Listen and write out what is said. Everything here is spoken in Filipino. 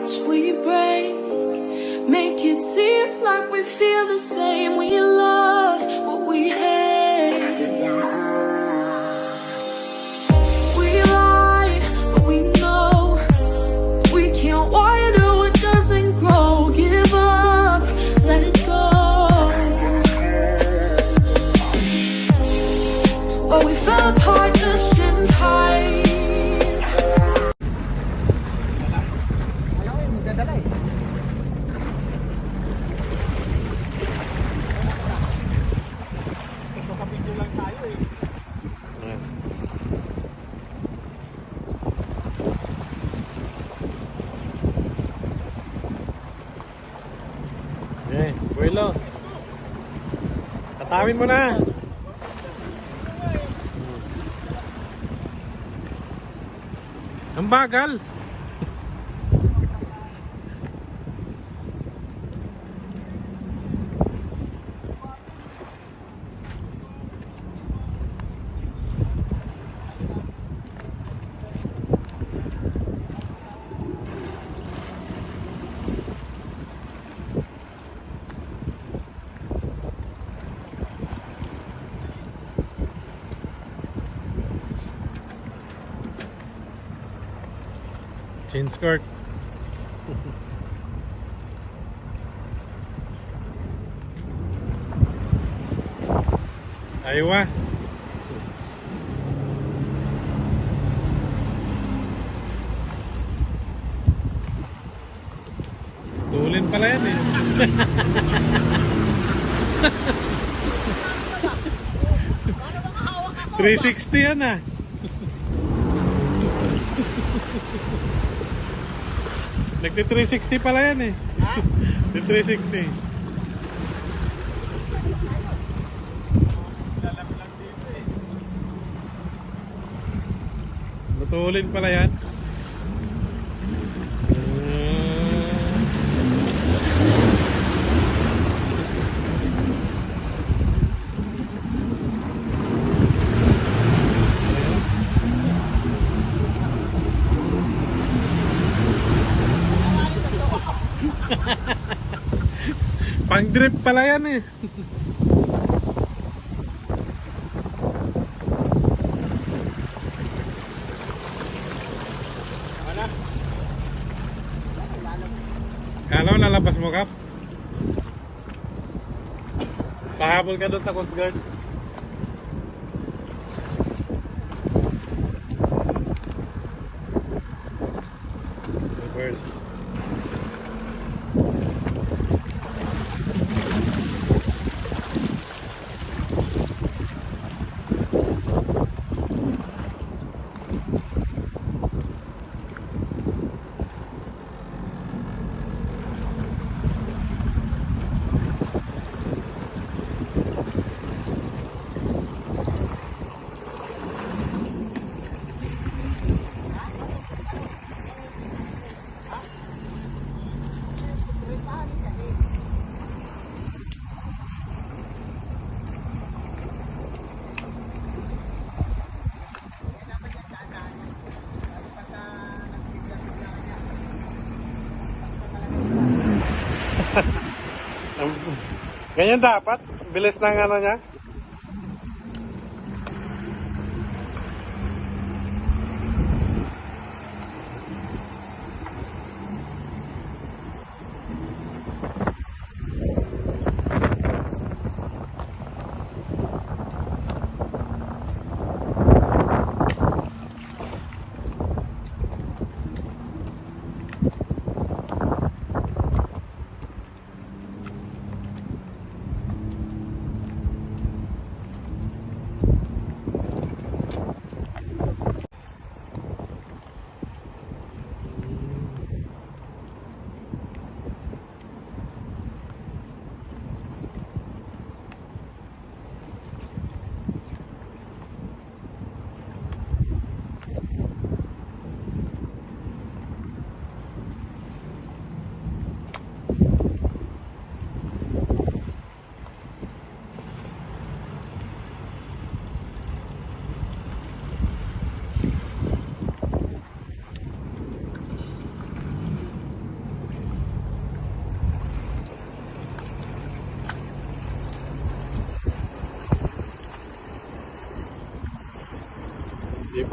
hearts we break, make it seem like we feel the same. We love what we hate. We lie, but we know we can't water what doesn't grow. Give up, let it go. Well, we fell apart just in time. Buelo, tatawin mo na. Ang bagal. Chain skirt. Ayaw. Tulin pala yan eh. $360 yan ah. Nagti-360 pala yan eh. Ha? Nagti-360. Lalaplang dito eh. Natulin pala yan. Pang drip pala yan eh. Kala mo lalabas mo, Kap? Pahabol ka doon sa Coast Guard. Reverse. Ganyan dapat, bilis ng ano niya. Di-